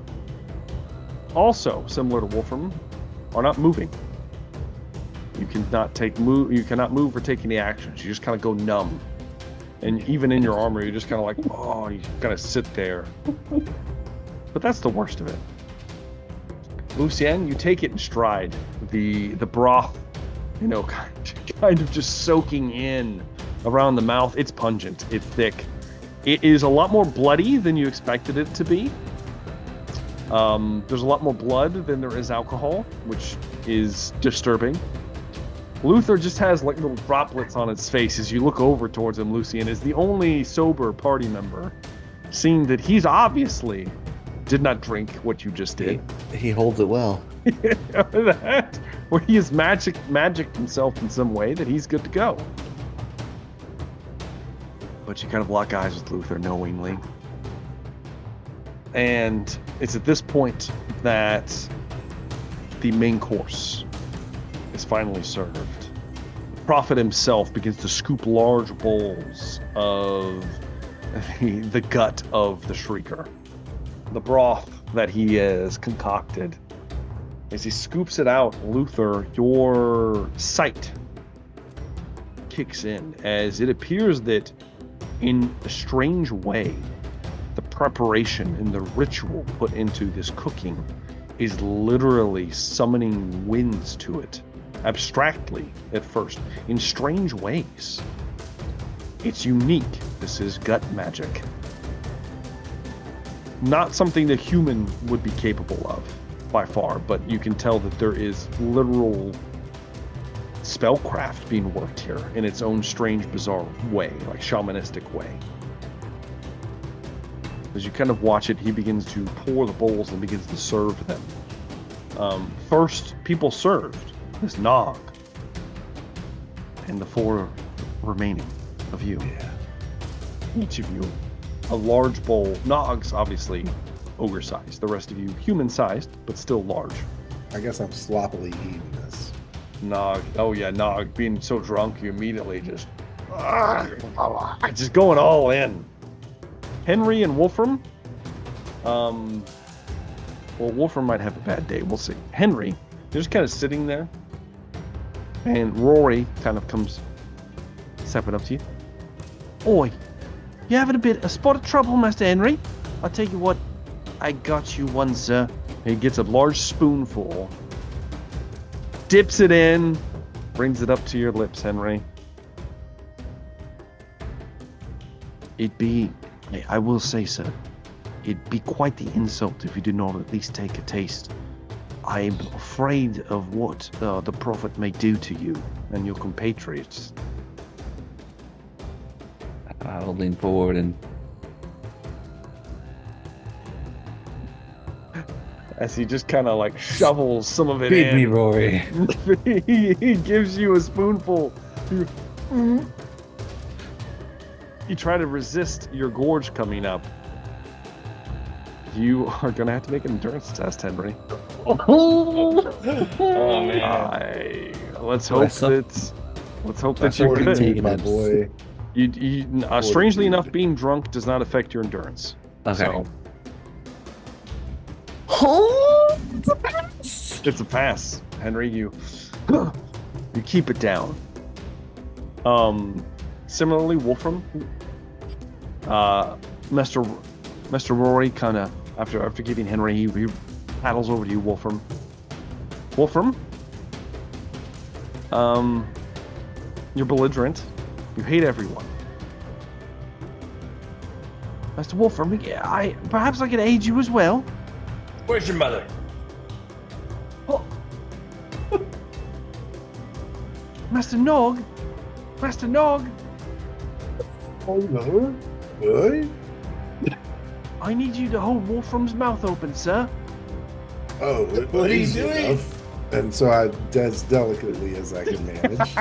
also, similar to Wolfram, are not moving. You cannot move or take any actions. You just kind of go numb. And even in your armor, you're just kind of like, oh, you kind of sit there. But that's the worst of it. Lucien, you take it in stride. The broth, kind of just soaking in around the mouth. It's pungent. It's thick. It is a lot more bloody than you expected it to be. There's a lot more blood than there is alcohol, which is disturbing. Luther just has like little droplets on his face as you look over towards him. Lucien is the only sober party member, seeing that he's obviously did not drink what you just did. He holds it well. Where he has magicked himself in some way that he's good to go. But you kind of lock eyes with Luther knowingly. And it's at this point that the main course is finally served. The prophet himself begins to scoop large bowls of the gut of the Shrieker. The broth that he has concocted. As he scoops it out, Luther, your sight kicks in as it appears that in a strange way, the preparation and the ritual put into this cooking is literally summoning winds to it, abstractly at first, in strange ways. It's unique. This is gut magic. Not something that human would be capable of, by far, but you can tell that there is literal spellcraft being worked here in its own strange, bizarre way, like shamanistic way. As you kind of watch it, he begins to pour the bowls and begins to serve them. First, people served is Nog and the 4 remaining of you. Yeah. Each of you, a large bowl. Nog's obviously ogre-sized. The rest of you, human-sized, but still large. I guess I'm sloppily eating this. Nog, Nog, being so drunk, you immediately just going all in. Henry and Wolfram, Wolfram might have a bad day. We'll see. Henry, you're just kind of sitting there, and Rory kind of comes stepping up to you. Oi, you having a spot of trouble, Master Henry? I'll tell you what, I got you one, sir. He gets a large spoonful, dips it in, brings it up to your lips, Henry. I will say, sir, it'd be quite the insult if you did not at least take a taste. I'm afraid of what the prophet may do to you and your compatriots. I'll lean forward and... As he just kind of like shovels some of it Feed in. me, Rory. He gives you a spoonful. You try to resist your gorge coming up. You are going to have to make an endurance test, Henry. Oh man! Let's hope that you're good. My boy. Strangely enough, being drunk does not affect your endurance. Okay. So, It's a pass. it's a pass, Henry. You keep it down. Similarly, Wolfram, Master Rory, kind of after giving Henry, he paddles over to you, Wolfram. Wolfram, you're belligerent. You hate everyone. Master Wolfram, perhaps I could aid you as well. Where's your mother? Oh. Master Nog. Hello? What? I need you to hold Wolfram's mouth open, sir. Oh, What are you easy doing? enough. And so I, as delicately as I can manage.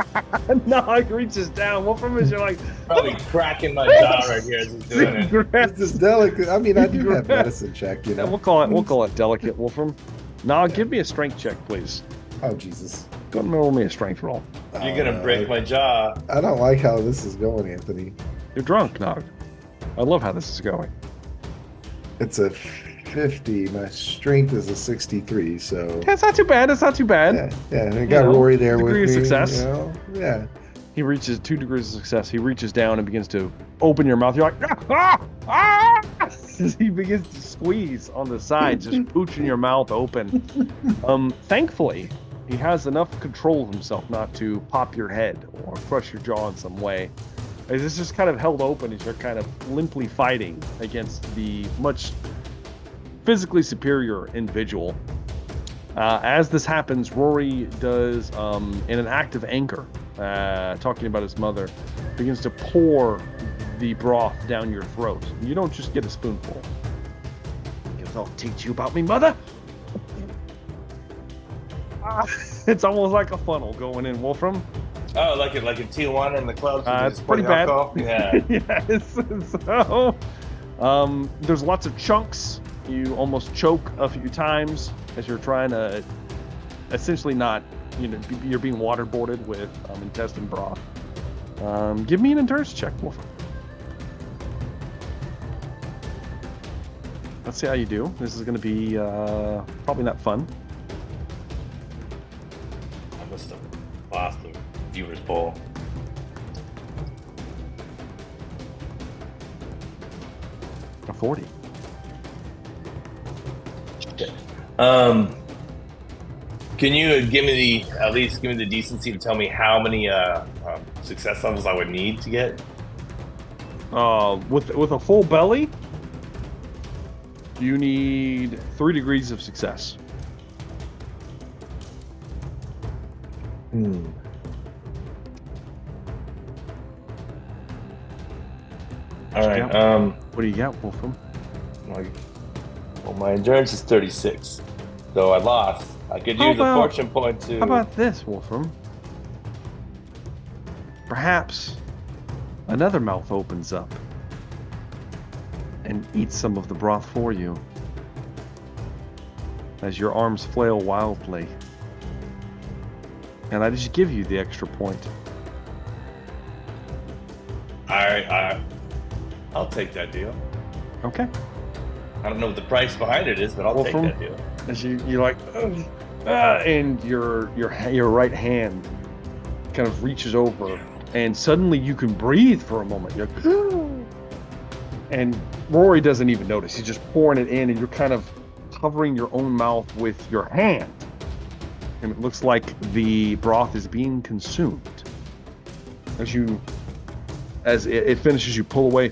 Nog reaches down. Wolfram is like Probably cracking my jaw right here as he's doing it. It's just delicate. I mean, I do have medicine check, you know. We'll call it delicate, Wolfram. Nog, give me a strength check, please. Oh, Jesus. Go ahead and roll me a strength roll. You're gonna break my jaw. I don't like how this is going, Anthony. You're drunk, Nog. I love how this is going. It's a 50. My strength is a 63, so... Yeah, it's not too bad. It's not too bad. Yeah, and I got Rory there with me. Degree of success. You know? Yeah. He reaches 2 degrees of success. He reaches down and begins to open your mouth. You're like, ah, ah! As he begins to squeeze on the side, just pooching your mouth open. Thankfully, he has enough control of himself not to pop your head or crush your jaw in some way. As it's just kind of held open as you're kind of limply fighting against the much physically superior individual. As this happens, Rory does, in an act of anger, talking about his mother, begins to pour the broth down your throat. You don't just get a spoonful. I'll teach you about me mother. It's almost like a funnel going in, Wolfram. Oh, like in Tijuana in the clubs. It's pretty bad. Yeah. Yes. So, there's lots of chunks. You almost choke a few times as you're trying to essentially not, you're being waterboarded with intestine broth. Give me an endurance check, Wolfram. Let's see how you do. This is going to be probably not fun. I must have lost the viewer's poll. A 40. Can you at least give me the decency to tell me how many success levels I would need to get? With a full belly, you need 3 degrees of success. All right. What do you got, Wolfram? My endurance is 36, so I lost. I could use a fortune point to. How about this, Wolfram? Perhaps another mouth opens up and eats some of the broth for you as your arms flail wildly. And I just give you the extra point. I'll take that deal. Okay. I don't know what the price behind it is, but I'll take that deal. As you're like, and your right hand kind of reaches over, and suddenly you can breathe for a moment. You're like, and Rory doesn't even notice. He's just pouring it in, and you're kind of covering your own mouth with your hand. And it looks like the broth is being consumed. As it finishes, you pull away.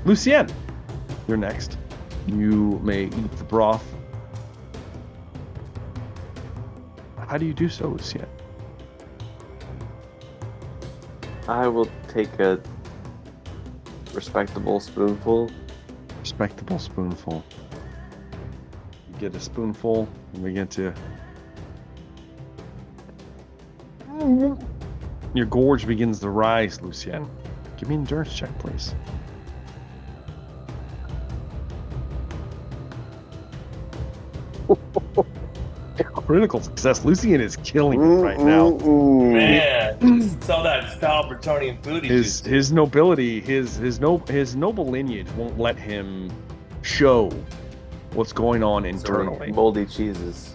Lucien, you're next. You may eat the broth. How do you do so, Lucien? I will take a respectable spoonful. Respectable spoonful. You get a spoonful and begin to... Your gorge begins to rise, Lucien. Give me an endurance check, please. Critical success. Lucien is killing it right now. Man, it's all that foul Bretonian food. His nobility, his noble lineage won't let him show what's going on internally. Moldy cheeses.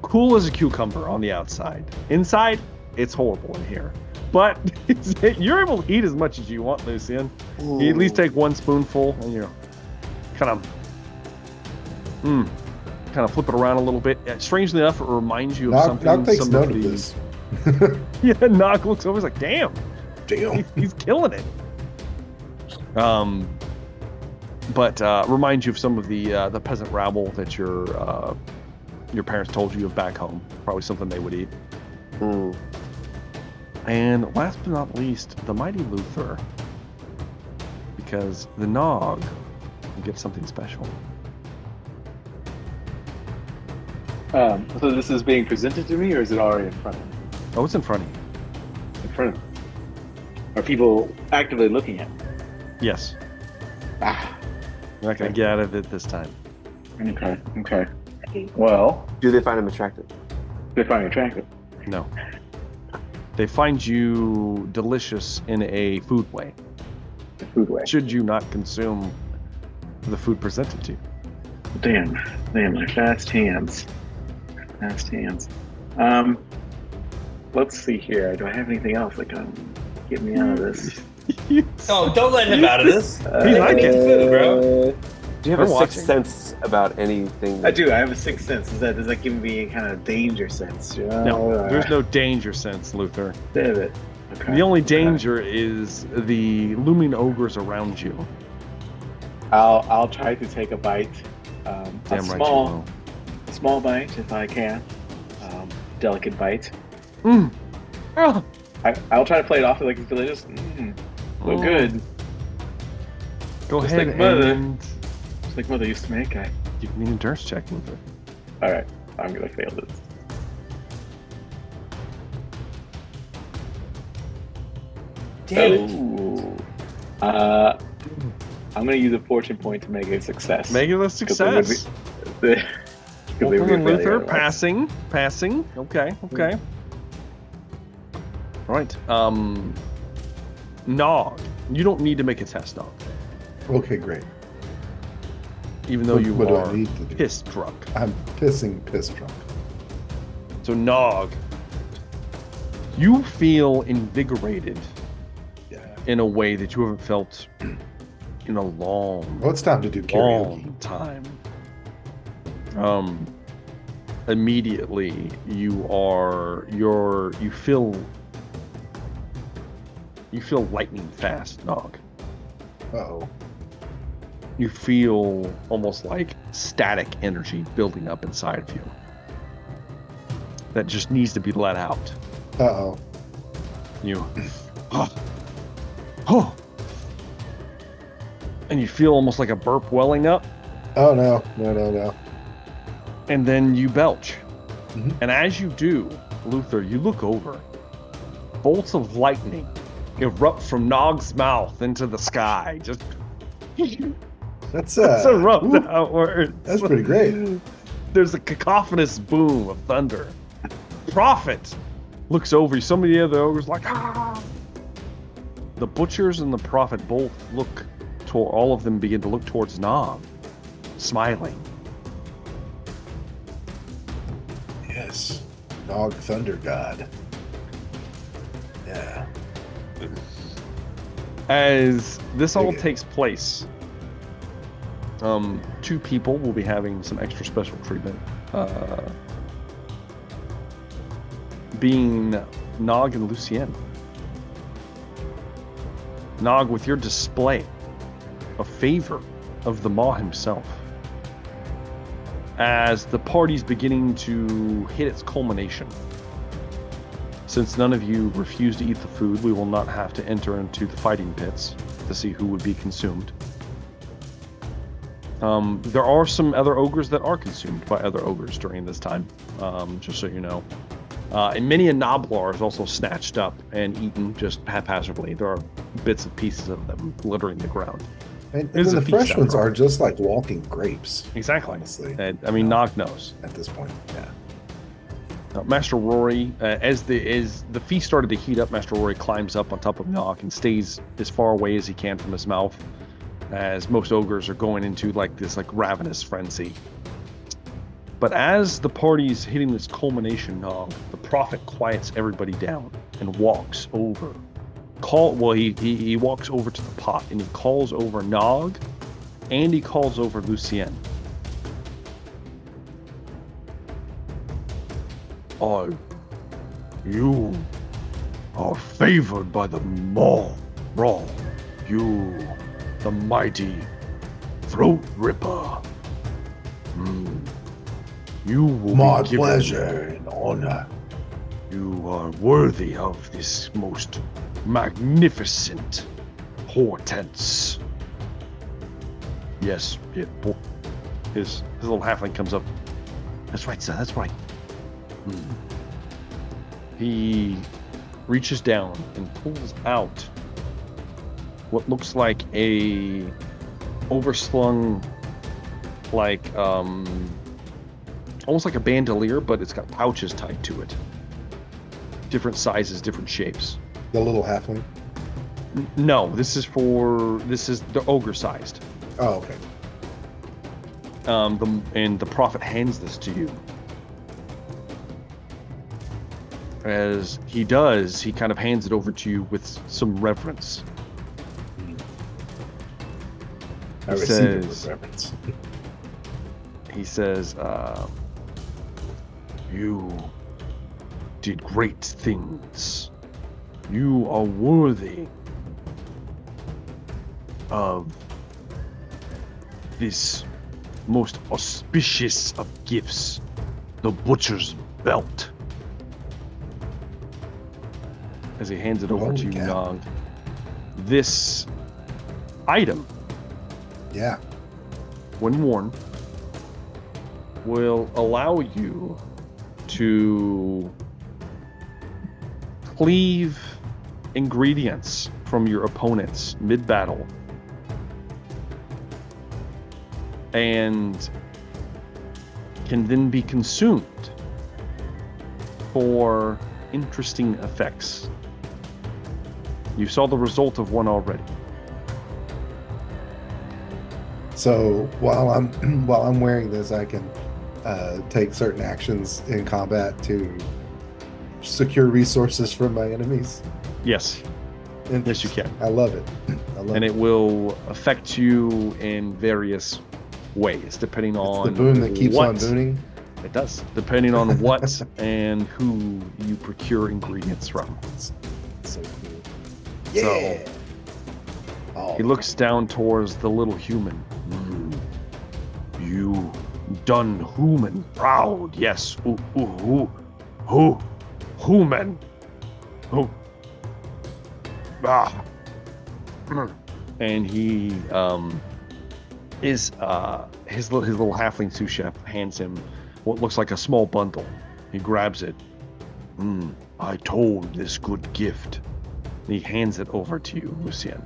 Cool as a cucumber on the outside. Inside, it's horrible in here. But you're able to eat as much as you want, Lucien. You at least take one spoonful and you kind of flip it around a little bit. Strangely enough, it reminds you of something. Nog takes note of this. Yeah, Nog looks over. He's like, "Damn, he's killing it." But reminds you of some of the peasant rabble that your parents told you of back home. Probably something they would eat. And last but not least, the mighty Luther, because the Nog and get something special. So this is being presented to me, or is it already in front of me? Oh, it's in front of you. In front of me. Are people actively looking at me? Yes. Ah. You're not going to get out of it this time. Okay. Well, do they find him attractive? They find me attractive? No. They find you delicious in a food way. A food way. Should you not consume the food presented to you? Damn, my fast hands. Let's see here. Do I have anything else that can get me out of this? Oh, don't let him out of this. He's like it. Food, bro. Do you have a sixth sense about anything? I do. I have a sixth sense. Does that give me any kind of danger sense? No, there's no danger sense, Luther. Damn it. Okay. The only danger is the looming ogres around you. I'll try to take a bite. Damn a small bite if I can. Delicate bite. Oh. I'll try to play it off like it's delicious. Look good. Go Just ahead like mother. and... Just like Mother used to make. You can need a endurance check, Luther. Alright, I'm gonna fail this. Damn it. I'm gonna use a fortune point to make it a success. Make it a success. Luther, passing. Okay. Right. Nog. You don't need to make a test, Nog. Okay, great. Even though you what do are I need to do? piss drunk. I'm piss drunk. So Nog, you feel invigorated in a way that you haven't felt in a long, it's time to do karaoke. time. Immediately you feel lightning fast, Nog. Uh-oh. You feel almost like static energy building up inside of you that just needs to be let out. Uh-oh. You and you feel almost like a burp welling up. Oh no. And then you belch. Mm-hmm. And as you do, Luther, you look over. Bolts of lightning erupt from Nog's mouth into the sky. Just That's erupt outwards. That's pretty great. There's a cacophonous boom of thunder. Prophet looks over you. Some of the other ogres like, ah! The butchers and the prophet both look toward, all of them begin to look towards Nog, smiling. Yes. Nog Thunder God. Yeah. As this all takes place, two people will be having some extra special treatment. Being Nog and Lucien. Nog, with your display of favor of the Maw himself, as the party's beginning to hit its culmination. Since none of you refuse to eat the food, we will not have to enter into the fighting pits to see who would be consumed. There are some other ogres that are consumed by other ogres during this time, just so you know. And many a Noblar is also snatched up and eaten just haphazardly. There are bits and pieces of them littering the ground. And the fresh ones are just like walking grapes. Exactly. Honestly. And, I mean, Nog knows. At this point, yeah. Master Rory, as the feast started to heat up, Master Rory climbs up on top of Nog and stays as far away as he can from his mouth, as most ogres are going into this ravenous frenzy. But as the party's hitting this culmination, Nog, the prophet quiets everybody down and walks over. He walks over to the pot and he calls over Nog and he calls over Lucien. You are favored by the Maw. You, the mighty Throat Ripper. You will My be given, pleasure and honor. You are worthy of this most magnificent portents. Yes. Yeah. His little halfling comes up. That's right, sir. That's right. He reaches down and pulls out what looks like a overslung, like almost like a bandolier, but it's got pouches tied to it. Different sizes, different shapes. The little halfling? No, this is the ogre sized. Oh, okay. And the prophet hands this to you. As he does, he kind of hands it over to you with some reverence. I receive it with reverence. He says, you did great things. You are worthy of this most auspicious of gifts, the butcher's belt. As he hands it over to you, Nog. This item, when worn, will allow you to cleave ingredients from your opponents mid-battle and can then be consumed for interesting effects. You saw the result of one already. So while I'm wearing this, I can take certain actions in combat to secure resources from my enemies. Yes. Yes, you can. I love it. And it will affect you in various ways, depending on the boon that keeps on booning. It does, depending on what and who you procure ingredients from. So cool. Yeah. So, he looks down towards the little human. You done human proud, yes. Human. And he his little halfling sous chef hands him what looks like a small bundle. He grabs it. I told this good gift. And he hands it over to you, Lucien.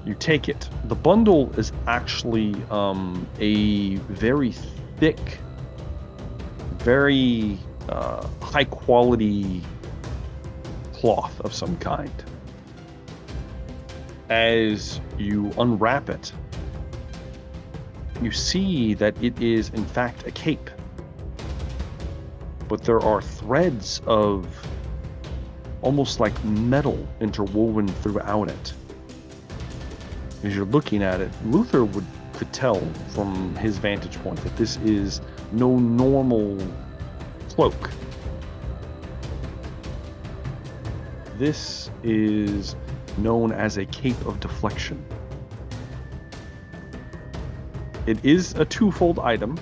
You take it. The bundle is actually a very thick, very high quality cloth of some kind. As you unwrap it, you see that it is in fact a cape. But there are threads of almost like metal interwoven throughout it. As you're looking at it, Luther could tell from his vantage point that this is no normal cloak. This is known as a cape of deflection. It is a twofold item,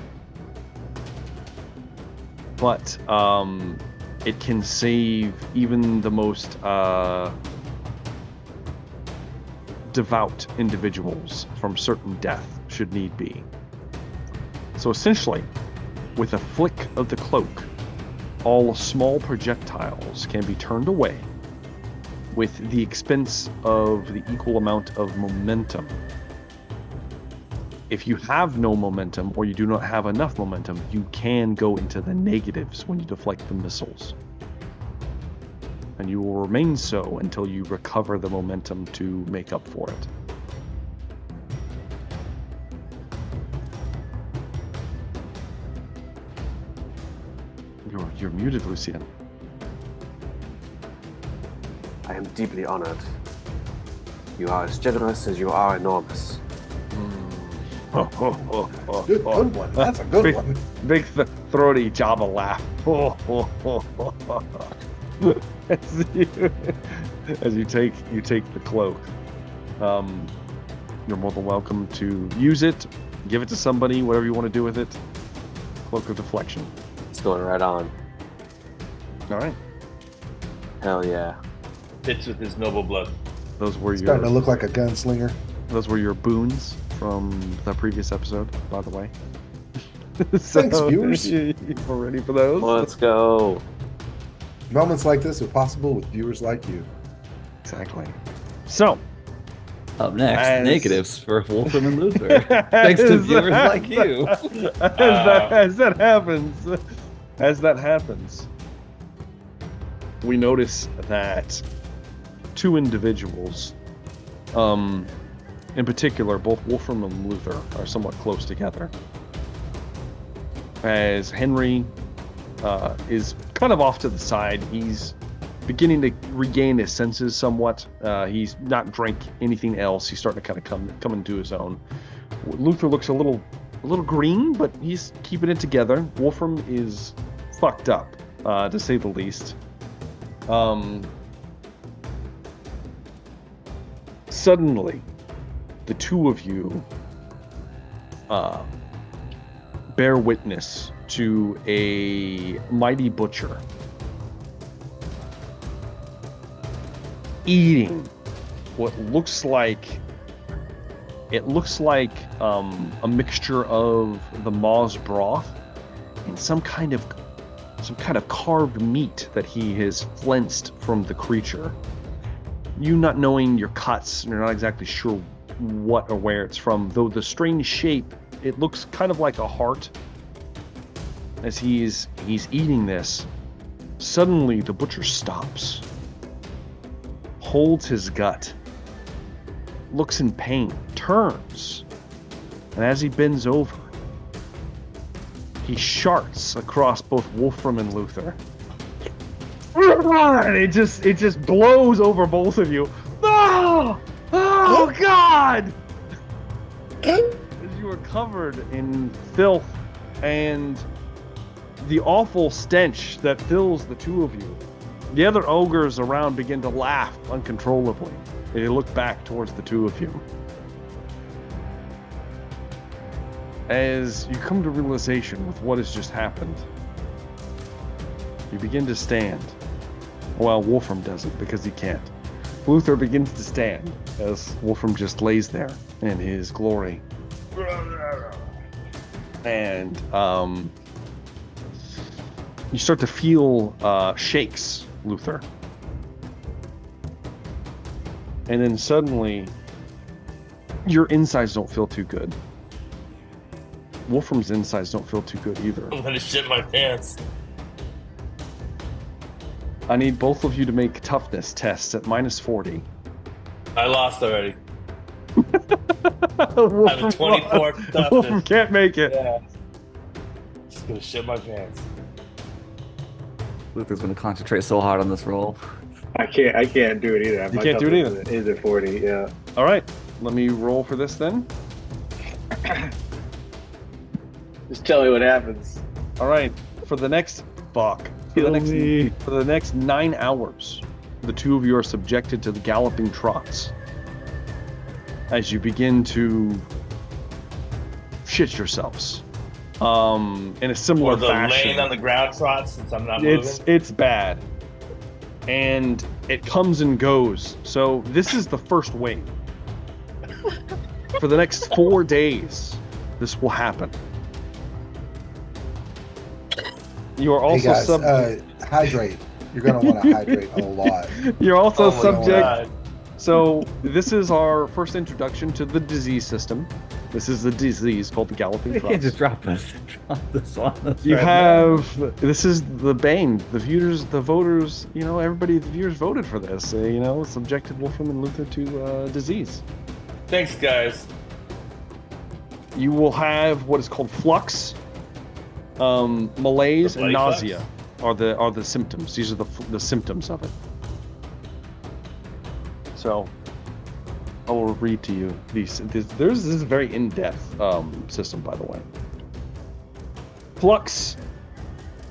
but it can save even the most devout individuals from certain death, should need be. So essentially, with a flick of the cloak, all small projectiles can be turned away with the expense of the equal amount of momentum. If you have no momentum, or you do not have enough momentum, you can go into the negatives when you deflect the missiles. And you will remain so until you recover the momentum to make up for it. You're muted, Lucien. I am deeply honored. You are as generous as you are enormous. Good one. That's a good one. Big throaty Java laugh. As you take the cloak, you're more than welcome to use it, give it to somebody, whatever you want to do with it. Cloak of deflection. It's going right on. All right. Hell yeah. Fits with his noble blood. Those were Starting to look like a gunslinger. Those were your boons from the previous episode, by the way. Thanks, viewers. You were ready for those? Let's go. Moments like this are possible with viewers like you. Exactly. So, up next, negatives for Wolfram and Luther. Thanks to viewers like you. As that happens, we notice that two individuals, in particular, both Wolfram and Luther, are somewhat close together. As Henry is kind of off to the side, he's beginning to regain his senses somewhat. He's not drank anything else. He's starting to kind of come into his own. Luther looks a little green, but he's keeping it together. Wolfram is fucked up, to say the least. Suddenly, the two of you bear witness to a mighty butcher eating what looks like a mixture of the Maw's broth and some kind of carved meat that he has flensed from the creature. You not knowing your cuts, you're not exactly sure what or where it's from, though the strange shape, it looks kind of like a heart. As he's eating this, suddenly the butcher stops, holds his gut, looks in pain, turns, and as he bends over, he sharts across both Wolfram and Luther. And it just blows over both of you. Oh God! As you are covered in filth and the awful stench that fills the two of you, the other ogres around begin to laugh uncontrollably. They look back towards the two of you. As you come to realization with what has just happened, you begin to stand. Well, Wolfram doesn't because he can't. Luther begins to stand as Wolfram just lays there in his glory. And you start to feel shakes, Luther. And then suddenly, your insides don't feel too good. Wolfram's insides don't feel too good either. I'm gonna shit my pants. I need both of you to make toughness tests at -40. I lost already. Wolfram, I have a 24 toughness. Wolfram can't make it. Yeah. Just gonna shit my pants. Luther's gonna concentrate so hard on this roll. I can't do it either. You can't do it either. Is it 40? Yeah. All right, let me roll for this then. Just tell me what happens. All right, for the next for the next 9 hours, the two of you are subjected to the galloping trots as you begin to shit yourselves. In a similar fashion. Laying on the ground trots since I'm not moving. It's bad, and it comes and goes. So this is the first wave. For the next 4 days, this will happen. You are also hydrate. You're gonna want to hydrate a lot. You're also my subject. God. So this is our first introduction to the disease system. This is the disease called the galloping You trots. can't just drop this on us. You right have this is the bane. The voters. The viewers voted for this. Subjected Wolfram and Luther to disease. Thanks, guys. You will have what is called flux, malaise, and nausea are the symptoms. These are the symptoms of it. So, I will read to you these. This is a very in-depth system, by the way. Flux.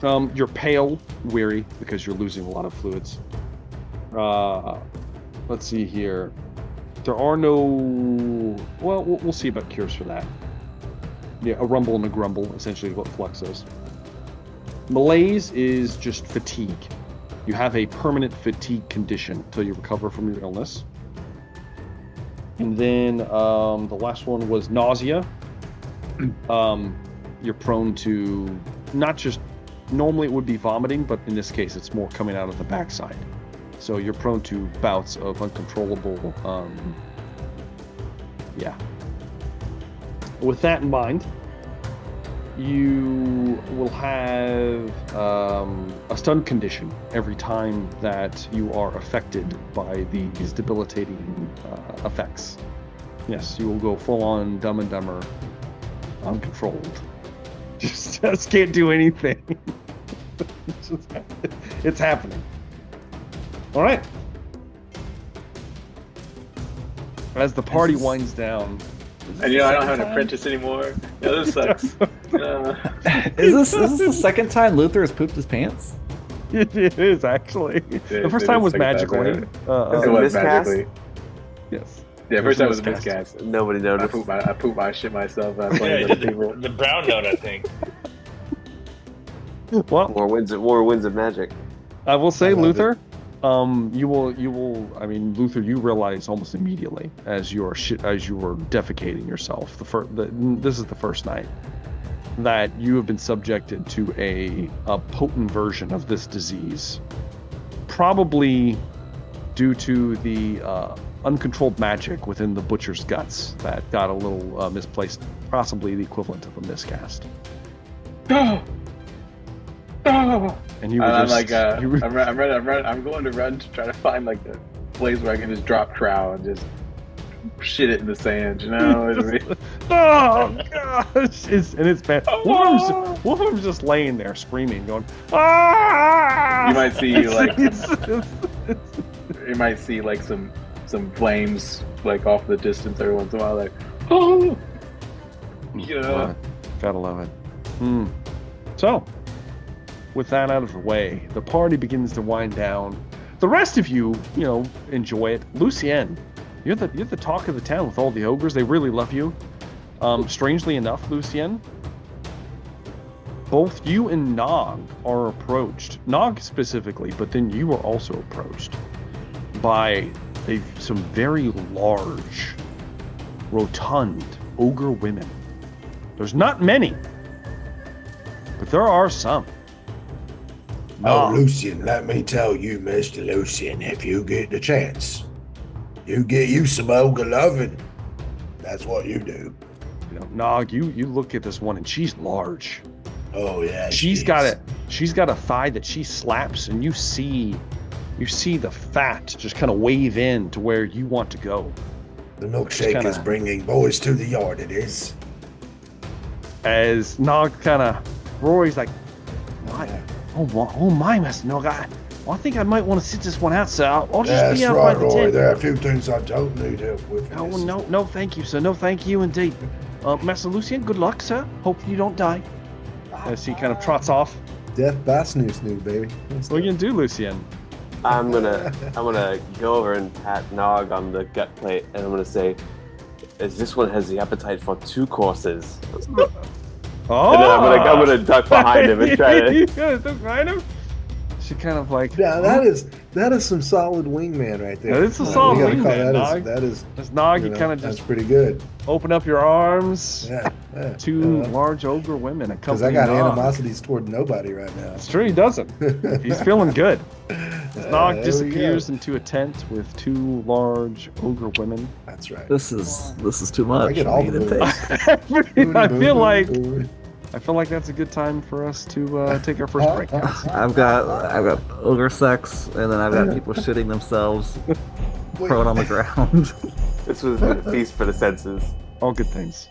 You're pale, weary because you're losing a lot of fluids. Let's see here. There are no. Well, we'll see about cures for that. Yeah, a rumble and a grumble, essentially what flux is. Malaise is just fatigue. You have a permanent fatigue condition until you recover from your illness. And then the last one was nausea. You're prone to not just normally it would be vomiting, but in this case it's more coming out of the backside. So you're prone to bouts of uncontrollable With that in mind, you will have a stun condition every time that you are affected by these debilitating effects. Yes, you will go full on Dumb and Dumber, uncontrolled. Just can't do anything. It's happening. All right. As the party winds down. And I don't have an apprentice anymore. Yeah, this sucks. Is this the second time Luther has pooped his pants? It is actually. The first time was magically. It was magically. Yes. Yeah, first time was a miscast. Nobody noticed. I pooped my shit myself. The brown note, I think. Well, more winds of magic. I will say, Luther, you will. I mean, Luther, you realize almost immediately as you are defecating yourself. This is the first night that you have been subjected to a potent version of this disease, probably due to the uncontrolled magic within the butcher's guts that got a little misplaced, possibly the equivalent of a miscast. And you were I'm just, I'm going to run to try to find like the place where I can just drop trowel and just shit it in the sand, you know? Oh gosh, it's bad. Wolfram's just laying there screaming, going, ah! You might see like you might see like some flames like off the distance every once in a while, like oh, yeah. Gotta love it. So, with that out of the way, the party begins to wind down. The rest of you, enjoy it. Lucien, you're the talk of the town with all the ogres. They really love you. Strangely enough, Lucien, both you and Nog are approached. Nog specifically, but then you are also approached by some very large, rotund ogre women. There's not many, but there are some. Oh, Lucien, let me tell you, Mr. Lucien, if you get the chance, you get you some ogre loving. That's what you do. Nog, you look at this one and she's large. Oh yeah. She's got a thigh that she slaps, and you see the fat just kind of wave in to where you want to go. The milkshake is bringing boys to the yard, it is. As Nog kind of roars like, what? Yeah. Oh my, Master Nog, I think I might want to sit this one out, sir. I'll just be out right, by the Roy. tent. There are a few things I don't need help with. Oh, no, thank you, sir. No, thank you indeed. Master Lucien, good luck, sir. Hope you don't die. As he kind of trots off. Death by snoo, baby. What are you gonna do, Lucien? I'm gonna go over and pat Nog on the gut plate, and I'm gonna say, "As this one has the appetite for 2 courses." Oh! And then I'm gonna duck behind him and try to. You gonna duck behind him? She kind of like. Yeah, that is some solid wingman right there. That is a solid wingman, Nog. That is. As Nog, you kind of just. That's pretty good. Open up your arms. Yeah. 2 large ogre women. Because I got animosities toward nobody right now. It's true, he doesn't. He's feeling good. As Nog disappears into a tent with 2 large ogre women. That's right. This is too much. I get all the I feel like that's a good time for us to take our first break. I've got ogre sex, and then I've got people shitting themselves prone on the ground. This was a feast for the senses. All good things.